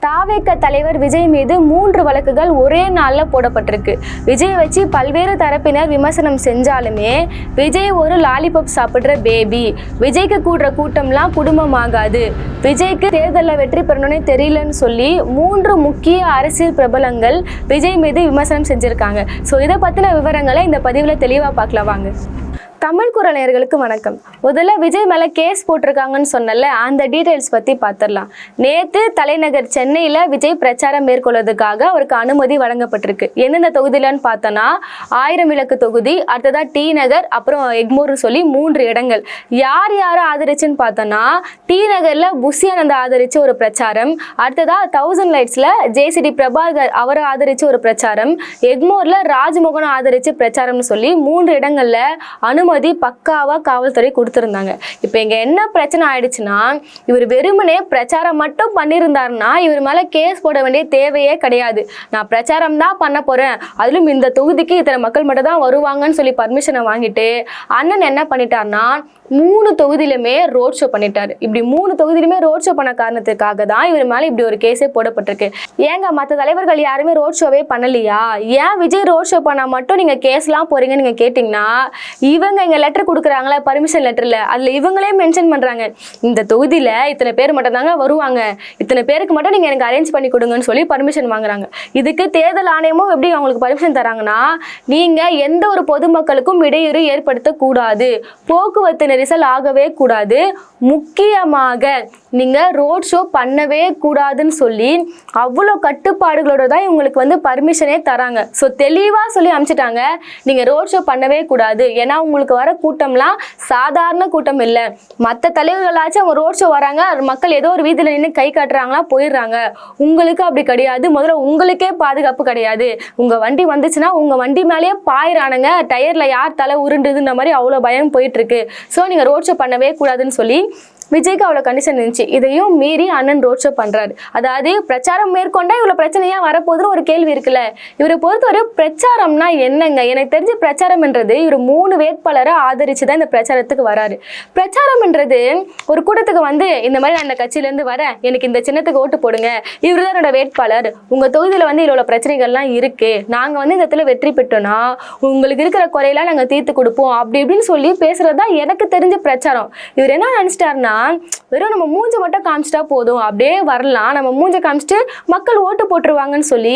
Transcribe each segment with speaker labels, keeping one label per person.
Speaker 1: தாவேக தலைவர் விஜய் மீது 3 வழக்குகள் ஒரே நாளில் போடப்பட்டிருக்கு. விஜய் வச்சு பல்வேறு தரப்பினர் விமர்சனம் செஞ்சாலுமே விஜய் ஒரு லாலிபாப் சாப்பிட்ற பேபி, விஜய்க்கு கூடுற கூட்டம்லாம் குடும்பமாகாது, விஜய்க்கு தேர்தலில் வெற்றி பெறணும்னே தெரியலன்னு சொல்லி 3 முக்கிய அரசியல் பிரபலங்கள் விஜய் மீது விமர்சனம் செஞ்சுருக்காங்க. ஸோ இதை பற்றின விவரங்களை இந்த பதிவில் தெளிவாக பார்க்கலாம் வாங்க. தமிழ் குரல் நேயர்களுக்கு வணக்கம். முதல்ல விஜய் மேலே கேஸ் போட்டிருக்காங்கன்னு சொன்னல, அந்த டீட்டெயில்ஸ் பற்றி பார்த்துடலாம். நேற்று தலைநகர் சென்னையில் விஜய் பிரச்சாரம் மேற்கொள்வதற்காக அவருக்கு அனுமதி வழங்கப்பட்டிருக்கு. எந்தெந்த தொகுதியிலன்னு பார்த்தோன்னா 1000 விளக்கு தொகுதி, அடுத்ததாக டி நகர், அப்புறம் எக்மோர்னு சொல்லி 3 இடங்கள். யார் யாரை ஆதரிச்சுன்னு பார்த்தோன்னா டி நகரில் புஷியானந்தா ஆதரித்து ஒரு பிரச்சாரம், அடுத்ததாக 1000 லைட்ஸில் ஜேசிடி பிரபாகர் அவரை ஆதரித்து ஒரு பிரச்சாரம், எக்மோரில் ராஜ்மோகன் ஆதரித்து பிரச்சாரம்னு சொல்லி 3 இடங்களில் அனுமதி பக்காவா காவல்துறை கொடுத்திருந்தாங்க. இப்போ இங்க என்ன பிரச்சனை ஆயிடுச்சுன்னா, இவர் வெறுமனே பிரச்சாரம் மட்டும் பண்ணியிருந்தாருன்னா இவர் மேல கேஸ் போட வேண்டிய தேவையே கிடையாது. நான் பிரச்சாரம் தான் பண்ண போறேன், அதிலும் இந்த தொகுதிக்கு இத்தனை மக்கள் மட்டும் தான் வருவாங்கன்னு சொல்லி பர்மிஷனை வாங்கிட்டு அண்ணன் என்ன பண்ணிட்டாருன்னா 3 தொகுதியிலுமே ரோட் ஷோ பண்ணிட்டாரு. இப்படி 3 தொகுதியிலுமே ரோட் ஷோ பண்ண காரணத்துக்காக தான் இவர் மேல இப்படி ஒரு கேஸே போடப்பட்டிருக்கு. ஏங்க மற்ற தலைவர்கள் யாருமே ரோட் ஷோவே பண்ணலையா? ஏன் விஜய் ரோட் ஷோ பண்ணா மட்டும் நீங்க கேஸ்லாம் போறீங்கன்னு நீங்க கேட்டீங்கன்னா, இவங்க இங்க லெட்டர் கொடுக்குறாங்களா பர்மிஷன் லெட்டர்ல, அதுல இவங்களே மென்ஷன் பண்றாங்க இந்த தொகுதியில இத்தனை பேர் மட்டும் தாங்க வருவாங்க, இத்தனை பேருக்கு மட்டும் நீங்க எனக்கு அரேஞ்ச் பண்ணி கொடுங்கன்னு சொல்லி பர்மிஷன் வாங்குறாங்க. இதுக்கு தேர்தல் ஆணையமும் எப்படி அவங்களுக்கு பர்மிஷன் தராங்கன்னா, நீங்க எந்த ஒரு பொதுமக்களுக்கும் இடையூறு ஏற்படுத்தக்கூடாது, போக்குவரத்து நெரிசல் ஆகவே கூடாது, முக்கியமாக நீங்க ரோட் ஷோ பண்ணவே கூடாதுன்னு சொல்லி அவ்வளோ கட்டுப்பாடுகளோட தான் இவங்களுக்கு பர்மிஷனே தராங்க. ஸோ தெளிவாக சொல்லி அனுப்பிச்சிட்டாங்க, நீங்கள் ரோட் ஷோ பண்ணவே கூடாது. ஏன்னா உங்களுக்கு வர கூட்டம்லாம் சாதாரண கூட்டம் இல்லை. மற்ற தலைவர்களாச்சும் அவங்க ரோட் ஷோ வராங்க, மக்கள் ஏதோ ஒரு வீதியில் நின்று கை காட்டுறாங்களா போயிடுறாங்க. உங்களுக்கு அப்படி கிடையாது. முதல்ல உங்களுக்கே பாதுகாப்பு கிடையாது. உங்கள் வண்டி வந்துச்சுன்னா உங்கள் வண்டி மேலேயே பாயிறானுங்க, டயரில் யார் தலை உருண்டுதுன்ற மாதிரி அவ்வளோ பயம் போயிட்டுருக்கு. ஸோ நீங்கள் ரோட் ஷோ பண்ணவே கூடாதுன்னு சொல்லி விஜய்க்கு அவ்வளோ கண்டிஷன் இருந்துச்சு. இதையும் மீறி அண்ணன் ரோட் ஷோ பண்ணுறாரு. அதாவது பிரச்சாரம் மேற்கொண்டா இவ்வளோ பிரச்சனையாக வரப்போகுதுன்னு ஒரு கேள்வி இருக்குல்ல. இவரை பொறுத்தவரை பிரச்சாரம்னா என்னங்க? எனக்கு தெரிஞ்ச பிரச்சாரம்ன்றது இவர் 3 வேட்பாளரை ஆதரித்து தான் இந்த பிரச்சாரத்துக்கு வராரு. பிரச்சாரம்ன்றது ஒரு கூட்டத்துக்கு இந்த மாதிரி நான் இந்த கட்சியிலேருந்து வரேன், எனக்கு இந்த சின்னத்துக்கு ஓட்டு போடுங்க, இவர் தான் என்னோட வேட்பாளர், உங்கள் தொகுதியில் இவ்வளோ பிரச்சனைகள்லாம் இருக்குது, நாங்கள் இந்த இடத்துல வெற்றி பெற்றோன்னா உங்களுக்கு இருக்கிற குறையெல்லாம் நாங்கள் தீர்த்து கொடுப்போம் அப்படி இப்படின்னு சொல்லி பேசுகிறது தான் எனக்கு தெரிஞ்ச பிரச்சாரம். இவர் என்ன நினச்சிட்டாருன்னா, வெறும் நம்ம மூஞ்ச மட்டும் காமிச்சிட்டா போதும், அப்படியே வரலாம், நம்ம மூஞ்ச காமிச்சிட்டு மக்கள் ஓட்டு போட்டுருவாங்கன்னு சொல்லி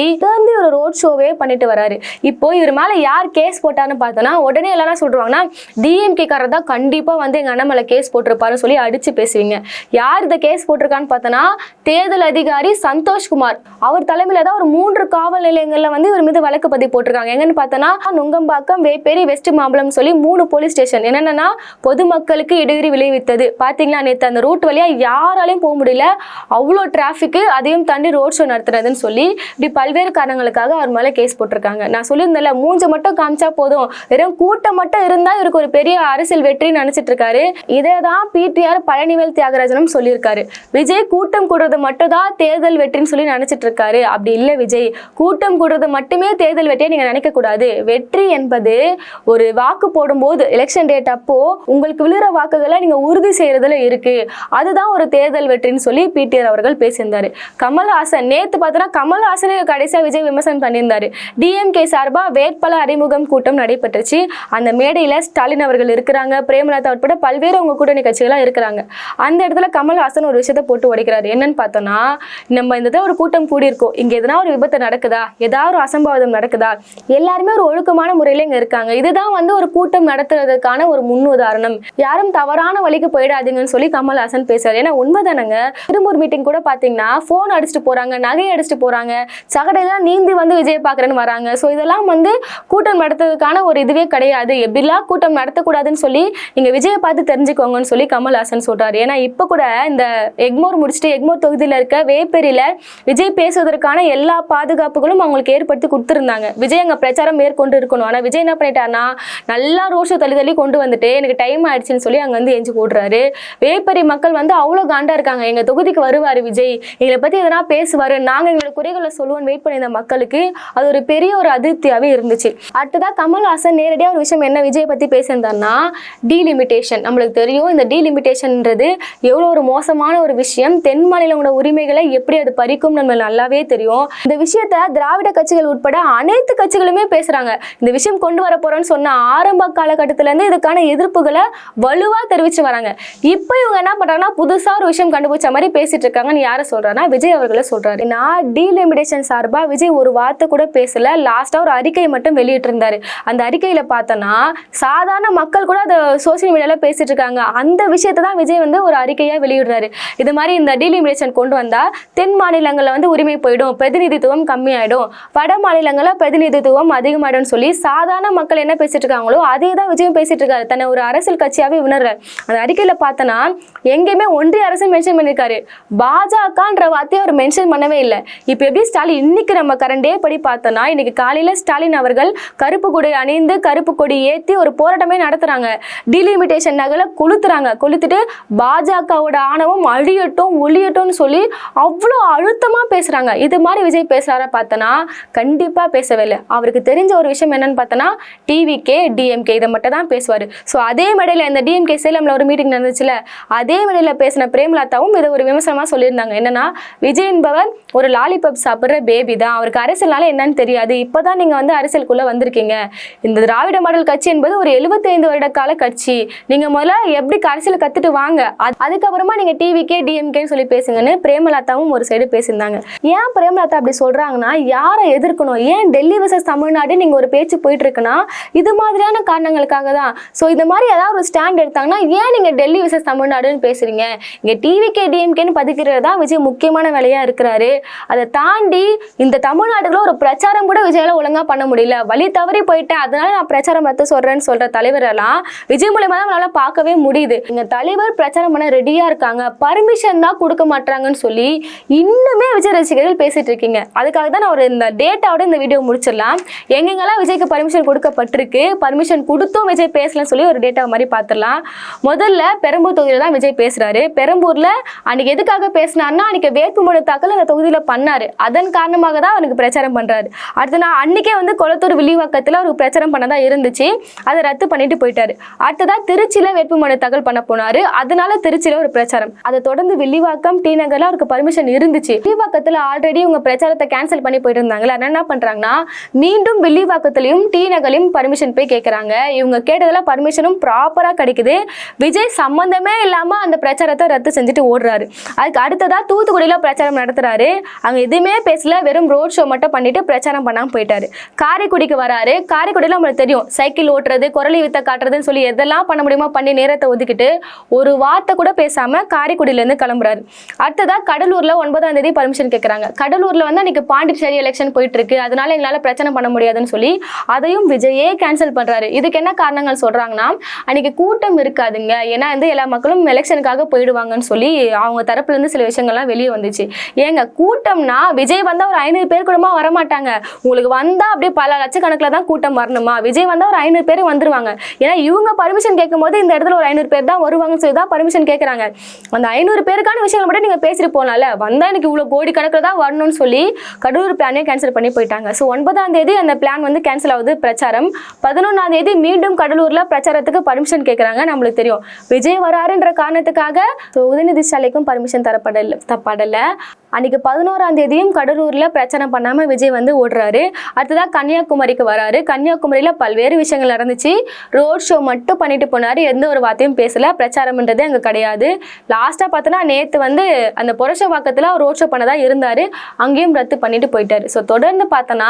Speaker 1: ஒரு ரோட் ஷோவே பண்ணிட்டு வராரு. இப்போ இவர் மேல யார் கேஸ் போட்டான்னு பார்த்தோன்னா உடனே எல்லாரும் சொல்றாங்கன்னா டிஎம்கே காரர் தான் கண்டிப்பா எங்க அண்ணன் மேல கேஸ் போட்டிருப்பாருன்னு சொல்லி அடிச்சு பேசுவீங்க. யார் இந்த கேஸ் போட்டிருக்கான்னு பார்த்தோன்னா தேர்தல் அதிகாரி சந்தோஷ்குமார். அவர் தலைமையில தான் ஒரு 3 காவல் நிலையங்கள்ல இவர் மீது வழக்கு பதிவு போட்டிருக்காங்க. எங்கன்னு பார்த்தோன்னா நுங்கம்பாக்கம், வேப்பேரி, வெஸ்ட் மாம்பலம் சொல்லி 3 போலீஸ் ஸ்டேஷன். என்னன்னா பொதுமக்களுக்கு இடையூறு விளைவித்தது. பாத்தீங்களா, நேற்று அந்த ரூட் வழியா யாராலையும் போக முடியல, அவ்வளோ டிராஃபிக்கு, அதையும் தாண்டி ரோட் ஷோ நடத்துறதுன்னு சொல்லி இப்படி பல்வேறு காரணங்களுக்காக அவர் மேலே கேஸ் போட்டிருக்காங்க. நான் சொல்லியிருந்தேன்ல, மூஞ்ச மட்டும் காமிச்சா போதும், வெறும் கூட்டம் மட்டும் இருந்தால் இவருக்கு ஒரு பெரிய அரசியல் வெற்றின்னு நினைச்சிட்டு இருக்காரு. இதை தான் பிடிஆர் பழனிவேல் தியாகராஜனும் சொல்லியிருக்காரு. விஜய் கூட்டம் கூடுறது மட்டும் தான் தேர்தல் வெற்றின்னு சொல்லி நினைச்சிட்டு இருக்காரு. அப்படி இல்லை விஜய், கூட்டம் கூடுறது மட்டுமே தேர்தல் வெற்றியை நீங்க நினைக்க கூடாது. வெற்றி என்பது ஒரு வாக்கு போடும்போது எலெக்ஷன் டேட் அப்போ உங்களுக்கு விழுற வாக்குகளை நீங்க உறுதி செய்யறதுல இருக்கு, அதுதான் ஒரு தேர்தல் வெற்றின்னு சொல்லி பிடிஆர் அவர்கள் பேசியிருந்தாரு. கமல்ஹாசன் நேற்று பார்த்தோன்னா கமல்ஹாசனை கடைசியா விஜய் விமர்சனம் பண்ணியிருந்தாரு. டிஎம்கே சார்பா வேட்பாளர் அறிமுகம் கூட்டம் நடைபெற்றுச்சு. அந்த மேடையில ஸ்டாலின் அவர்கள் இருக்கிறாங்க, பிரேமலதா உட்பட பல்வேறு அவங்க கூட்டணி கட்சிகளாக இருக்கிறாங்க. அந்த இடத்துல கமல்ஹாசன் ஒரு விஷயத்த போட்டு உடைக்கிறாரு. என்னன்னு பார்த்தோம்னா, நம்ம இந்த ஒரு கூட்டம் கூடியிருக்கோம், இங்க எதனா ஒரு விபத்து நடக்குதா, ஏதாவது ஒரு அசம்பாவிதம் நடக்குதா, எல்லாருமே ஒரு ஒழுக்கமான முறையில இங்க இருக்காங்க, இதுதான் ஒரு கூட்டம் நடத்துறதுக்கான ஒரு முன் உதாரணம், யாரும் தவறான வழிக்கு போயிடாதீங்கன்னு சொல்லி கமல்ஹாசன் பேசுறாரு. ஏன்னா உண்மைதானங்க, திரும்பூர் மீட்டிங் கூட பாத்தீங்கன்னா போன் அடிச்சுட்டு போறாங்க, நகை அடிச்சுட்டு போறாங்க, சகடையெல்லாம் நீந்தி விஜய் பாக்குறேன்னு வராங்க. ஸோ இதெல்லாம் கூட்டம் நடத்துறதுக்கான ஒரு இதுவே கிடையாது. எப்படிலாம் கூட்டம் நடத்தக்கூடாதுன்னு சொல்லி நீங்க விஜயை பார்த்து தெரிஞ்சுக்கோங்கன்னு சொல்லி கமல்ஹாசன் சொல்றாரு. ஏன்னா இப்ப கூட இந்த எக்மோர் முடிச்சுட்டு எக்மோர் தொகுதியில இருக்க வேப்பேரியில விஜய் பேசுவதற்கான எல்லா பாதுகாப்புகளும் அவங்களுக்கு ஏற்படுத்தி கொடுத்துருந்தாங்க. விஜய் அங்க பிரச்சாரம் மேற்கொண்டு இருக்கணும். ஆனா விஜய் என்ன பண்ணிட்டாருன்னா நல்லா ரோஷோ தள்ளி கொண்டு வந்துட்டு எனக்கு டைம் ஆயிடுச்சுன்னு சொல்லி அங்க எஞ்சி போடுறாரு. மேய்ப்பரி மக்கள் வந்து அவ்வளோ காண்டா இருக்காங்க, எங்க தொகுதிக்கு வருவாரு விஜய், எங்களை பத்தி எதனா பேசுவாரு, நாங்க எங்களோட குறைகளை சொல்லுவோம் வெயிட் பண்ணியிருந்த மக்களுக்கு அது ஒரு பெரிய ஒரு அதிருப்தியாவே இருந்துச்சு. அடுத்ததா கமல்ஹாசன் நேரடியாக ஒரு விஷயம் என்ன விஜய் பத்தி பேசியிருந்தாருன்னா டீலிமிட்டேஷன். நம்மளுக்கு தெரியும் இந்த டீலிமிட்டேஷன்ன்றது எவ்வளோ ஒரு மோசமான ஒரு விஷயம், தென் மாநிலங்களோட உரிமைகளை எப்படி அது பறிக்கும் நம்ம நல்லாவே தெரியும். இந்த விஷயத்த திராவிட கட்சிகள் உட்பட அனைத்து கட்சிகளுமே பேசுறாங்க. இந்த விஷயம் கொண்டு வர போறோம்னு சொன்ன ஆரம்ப காலகட்டத்தில இருந்து இதுக்கான எதிர்ப்புகளை வலுவா தெரிவிச்சு வராங்க. இப்போ இவங்க என்ன பண்றாங்கன்னா புதுசா ஒரு விஷயம் கண்டுபிடிச்ச மாதிரி பேசிட்டு இருக்காங்கன்னு யாரை சொல்றாருன்னா விஜய் அவர்களை சொல்றாரு. நான் டீலிமிட்டேஷன் சார்பா விஜய் ஒரு வார்த்தை கூட பேசல, லாஸ்டா ஒரு அறிக்கையை மட்டும் வெளியிட்டு இருந்தாரு. அந்த அறிக்கையில பார்த்தோன்னா சாதாரண மக்கள் கூட அதை சோசியல் மீடியால பேசிட்டு இருக்காங்க. அந்த விஷயத்தை தான் விஜய் வந்து ஒரு அறிக்கையா வெளியிடுறாரு. இது மாதிரி இந்த டீலிமிட்டேஷன் கொண்டு வந்தா தென் மாநிலங்களில் வந்து உரிமை போயிடும், பிரதிநிதித்துவம் கம்மியாயிடும், வட மாநிலங்களில் பிரதிநிதித்துவம் அதிகமாயிடும் சொல்லி சாதாரண மக்கள் என்ன பேசிட்டு இருக்காங்களோ அதே தான் விஜயும் பேசிட்டு இருக்காரு. தன்னை ஒரு அரசியல் கட்சியாவே உணர்றாரு. அந்த அறிக்கையில பார்த்தனா எங்கேயுமே ஒன்றிய அரசு மென்ஷன் பண்ணிருக்காரு, பாஜகன்ற வார்த்தையை அவர் மென்ஷன் பண்ணவே இல்லை. இப்போ எப்படி ஸ்டாலின் இன்னைக்கு நம்ம கரண்டே படி பார்த்தோன்னா இன்னைக்கு காலையில ஸ்டாலின் அவர்கள் கருப்பு கொடி அணிந்து கருப்பு கொடி ஏற்றி ஒரு போராட்டமே நடத்துறாங்க. டீலிமிட்டேஷன் நகலை கொளுத்துட்டு பாஜகவோட ஆணவம் அழியட்டும் ஒழியட்டும்னு சொல்லி அவ்வளோ அழுத்தமா பேசுறாங்க. இது மாதிரி விஜய் பேசுறாரா பார்த்தனா கண்டிப்பா பேசவே இல்லை. அவருக்கு தெரிஞ்ச ஒரு விஷயம் என்னன்னு பார்த்தனா டிவிகே டிஎம்கே இதை மட்டும் தான் பேசுவார். ஸோ அதே மேடையில் இந்த டிஎம்கே சேலம்ல ஒரு மீட்டிங் நடந்துச்சுல, அதே மேடையில் பேசின பிரேமலதாவும் இதை ஒரு விமர்சனமாக சொல்லியிருந்தாங்க. என்னன்னா விஜய் என்பவர் ஒரு லாலிபப் சாப்பிட்ற பேபி தான், அவருக்கு அரசியல்னால என்னன்னு தெரியாது, இப்போதான் நீங்கள் வந்து அரசியலுக்குள்ள வந்திருக்கீங்க. இந்த திராவிட மாடல் கட்சி என்பது ஒரு 75 வருட கால கட்சி, நீங்கள் முதல்ல எப்படி அரசியல் கற்றுட்டு வாங்க, அதுக்கப்புறமா நீங்கள் டிவிகே டிஎம்கேன்னு சொல்லி பேசுங்கன்னு பிரேமலதாவும் ஒரு சைடு பேசியிருந்தாங்க. ஏன் பிரேமலதா அப்படி சொல்கிறாங்கன்னா யாரை எதிர்க்கணும், ஏன் டெல்லி வர்சஸ் தமிழ்நாடு நீங்கள் ஒரு பேச்சு போயிட்டு இருக்குன்னா இது மாதிரியான காரணங்களுக்காக தான். ஸோ இந்த மாதிரி ஏதாவது ஒரு ஸ்டாண்ட் எடுத்தாங்கன்னா ஏன் நீங்கள் டெல்லி வர்சஸ் தமிழ்நாடுன்னு பேசுறீங்க, இங்கே டிவிகே டிஎம்கேன்னு பதிக்கிறது தான் விஜய் முக்கியமான வேலையாக இருக்கிறாரு. அதை தாண்டி இந்த தமிழ்நாட்டுக்குள்ள ஒரு பிரச்சாரம் கூட விஜயால ஒழுங்காக பண்ண முடியல, வழி தவறி போயிட்டேன் அதனால நான் பிரச்சாரம் பார்த்து சொல்கிறேன்னு சொல்கிற தலைவரெல்லாம் விஜய் மூலமாக தான் நம்மளால பார்க்கவே முடியுது. எங்கள் தலைவர் பிரச்சாரம் பண்ண ரெடியாக இருக்காங்க, பர்மிஷன் தான் கொடுக்க மாட்டாங்கன்னு சொல்லி இன்னுமே விஜய் ரசிகர்கள் பேசிட்டு இருக்கீங்க. அதுக்காக தான் நான் ஒரு இந்த டேட்டாவோட இந்த வீடியோ முடிச்சிடலாம். எங்கெங்கெல்லாம் விஜய்க்கு பர்மிஷன் கொடுக்கப்பட்டிருக்கு, பர்மிஷன் கொடுத்தும் விஜய் பேசலன்னு சொல்லி ஒரு டேட்டா மாதிரி பார்த்துடலாம். முதல்ல பெரம்பூர் தொகுதியில் தான் விஜய் பேசுறாரு. பெரம்பூர்ல அன்னைக்கு எதுக்காக பேசினார்னா அன்னைக்கு வேட்புமனு தாக்கல் அந்த தொகுதியில் பண்ணாரு, அதன் காரணமாக தான் அவனுக்கு பிரச்சாரம் பண்றாரு. அடுத்த நாள் அன்னைக்கே வந்து கொளத்தூர் வில்லிவாக்கத்தில் அவருக்கு பிரச்சாரம் பண்ணதா இருந்துச்சு, அதை ரத்து பண்ணிட்டு போயிட்டாரு. அடுத்ததா திருச்சியில வேட்புமனு தாக்கல் பண்ண போனாரு, அதனால திருச்சியில ஒரு பிரச்சாரம். அதை தொடர்ந்து வில்லிவாக்கம் டி நகர்ல அவருக்கு பர்மிஷன் இருந்துச்சு. வில்லிவாக்கத்தில் ஆல்ரெடி உங்க பிரச்சாரத்தை கேன்சல் பண்ணி போயிட்டு இருந்தாங்களா, என்ன பண்றாங்கன்னா மீண்டும் வில்லிவாக்கத்திலையும் டி நகர்லையும் பர்மிஷன் போய் கேட்கறாங்க. இவங்க கேட்டதுல பர்மிஷனும் ப்ராப்பரா கிடைக்குது. விஜய் சம்பந்தமே இல்லாம அந்த பிரச்சாரத்தை ரத்து செஞ்சுட்டு ஓடுறாரு. அதுக்கு அடுத்ததா தூத்துக்குடியில பிரச்சாரம் நடத்துறாரு, அங்க எதுவுமே பேசல, வெறும் ரோட் ஷோ மட்டும் பண்ணிட்டு பிரச்சாரம் பண்ணாம போயிட்டாரு. காரைக்குடிக்கு வராரு. காரைக்குடியில நம்மளுக்கு தெரியும் சைக்கிள் ஓட்டுறது குரலி வித்த காட்டுறதுன்னு சொல்லி எதெல்லாம் பண்ண முடியுமோ பண்ணி நேரத்தை ஒதுக்கிட்டு ஒரு வார்த்தை கூட பேசாம காரைக்குடியில இருந்து கிளம்புறாரு. அடுத்ததா கடலூர்ல 9ஆம் தேதி பர்மிஷன் கேட்கறாங்க. கடலூர்ல வந்து அன்னைக்கு பாண்டிச்சேரி எலெக்ஷன் போயிட்டு இருக்கு, அதனால எங்களால பிரச்சனை பண்ண முடியாதுன்னு சொல்லி அதையும் விஜயே கேன்சல் பண்றாரு. இதுக்கு என்ன காரணங்கள் சொல்றாங்கன்னா அன்னைக்கு கூட்டம் இருக்காதுங்க, ஏன்னா வந்து எல்லா மக்களும் எலெக்ஷனுக்காக போயிடுவாங்கன்னு சொல்லி அவங்க தரப்புல இருந்து சில விஷயங்கள்லாம் வெளியே வந்துச்சு. ஏங்க கூட்டம்னா விஜய் வந்தா ஒரு 500 பேர் கூடமா வரமாட்டாங்க, உங்களுக்கு வந்தா அப்படியே பல லட்சக்கணக்கில் தான் கூட்டம் வரணுமா, விஜய் வந்தா ஒரு 500 பேர் வந்துருவாங்க. ஏன்னா இவங்க பர்மிஷன் கேட்கும் போது இந்த இடத்துல ஒரு 500 பேர் தான் வருவாங்கன்னு சொல்லி தான் பர்மிஷன் கேட்கறாங்க. அந்த 500 பேருக்கான விஷயங்கள் மட்டும் நீங்க பேசிட்டு போனால வந்தா எனக்கு இவ்வளவு கோடி கணக்கில் தான் வரணும்னு சொல்லி கடலூர் பிளானே கேன்சல் பண்ணி போயிட்டாங்க. ஸோ 9ஆம் தேதி அந்த பிளான் வந்து கேன்சல் ஆகுது பிரச்சாரம். 11ஆம் தேதி மீண்டும் கடலூர்ல பிரச்சாரத்துக்கு பர்மிஷன் கேட்கறாங்க. நம்மளுக்கு தெரியும் விஜய் வராருன்ற காரணத்துக்காக உதயநிதி ஸ்டாலினுக்கும் பர்மிஷன் தரப்படல. அன்னைக்கு 11ஆம் தேதியும் கடலூர்ல பிரச்சாரம் பண்ணாம விஜய் வந்து ஓடுறாரு. அடுத்ததான் கன்னியாகுமரிக்கு வராரு. கன்னியாகுமரியில பல்வேறு விஷயங்கள் நடந்துச்சு. ரோட் ஷோ மட்டும் பண்ணிட்டு போனாரு, எந்த ஒரு வார்த்தையும் பேசல, பிரச்சாரம்ன்றது அங்க கிடையாது. லாஸ்டா பார்த்தோன்னா நேத்து வந்து அந்த புரஷவாக்கத்துல ரோட் ஷோ பண்ணதா இருந்தாரு, அங்கேயும் ரத்து பண்ணிட்டு போயிட்டாரு. ஸோ தொடர்ந்து பார்த்தோன்னா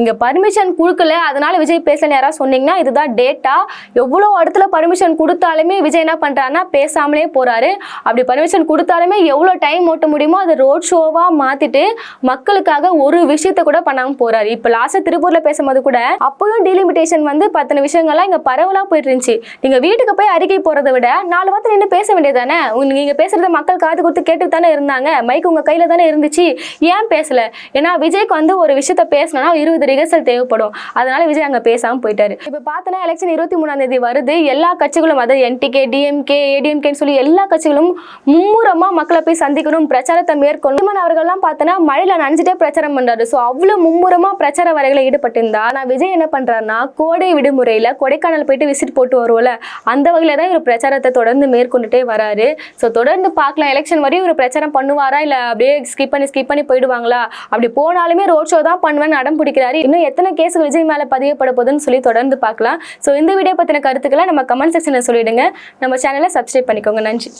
Speaker 1: இங்க பர்மிஷன் கொடுக்கல அதனால விஜய் பேசல யாராவது சொன்னீங்கன்னா இதுதான் டேட்டா. எவ்வளோ இடத்துல பர்மிஷன் கொடுத்தாலுமே விஜய் என்ன பண்றாருன்னா பேசாமலே போறாரு. அப்படி பர்மிஷன் கொடுத்தாலுமே எவ்வளோ டைம் ஓட்ட முடியுமோ அது ரோட் ஷோவா மாத்திட்டு மக்களுக்காக ஒரு விஷயத்த கூட பண்ணாம போறாரு. இப்ப லாஸ்ட் திருப்பூர்ல பேசும்போது கூட அப்பவும் டீலிமிட்டேஷன் வந்து பத்தின விஷயங்கள்லாம் இங்க பரவலா போயிட்டு இருந்துச்சு. நீங்க வீட்டுக்கு போய் அறிக்கை போறதை விட 4 வார்த்தை நின்று பேச வேண்டியதானே, நீங்க பேசுறத மக்கள் காது கொடுத்து கேட்டு தானே இருந்தாங்க, மைக் உங்க கையில தானே இருந்துச்சு, ஏன் பேசல? ஏன்னா விஜய்க்கு வந்து ஒரு விஷயத்த பேசணும்னா 20 ரிஹர்சல் தேவைப்படும், அதனால விஜய் அங்க பேசாம போயிட்டாரு. இப்ப பார்த்தோன்னா எலெக்ஷன் 23ஆம் தேதி வருது. எல்லா கட்சிகளும் அதாவது NTK DMK ADMK இருக்கேன்னு சொல்லி எல்லா கட்சிகளும் மும்முரமா மக்களை போய் சந்திக்கணும் பிரச்சாரத்தை மேற்கொள்ளும். சீமான் அவர்கள்லாம் பார்த்தோன்னா மழையில நனைஞ்சிட்டே பிரச்சாரம் பண்றாரு. ஸோ அவ்வளவு மும்முரமா பிரச்சார வரைகளை ஈடுபட்டிருந்தா நான் விஜய் என்ன பண்றாருன்னா கோடை விடுமுறையில கொடைக்கானல் போயிட்டு விசிட் போட்டு வருவோம்ல அந்த வகையில தான் இவர் பிரச்சாரத்தை தொடர்ந்து மேற்கொண்டுட்டே வராரு. ஸோ தொடர்ந்து பார்க்கலாம் எலெக்ஷன் வரையும் இவர் பிரச்சாரம் பண்ணுவாரா இல்லை அப்படியே ஸ்கிப் பண்ணி போயிடுவாங்களா, அப்படி போனாலுமே ரோட் ஷோ தான் பண்ணுவேன்னு அடம் பிடிக்கிறாரு. இன்னும் எத்தனை கேஸ் விஜய் மேல பதியப்பட போகுதுன்னு சொல்லி தொடர்ந்து பார்க்கலாம். ஸோ இந்த வீடியோ பத்தின கருத்துக்களை நம்ம கமெண்ட் செக்ஷன்ல சொல்லிடுங்க. நம்ம சேனலை சப்ஸ்கிரைப் பண்ணிக்கோங்க. நன்றி.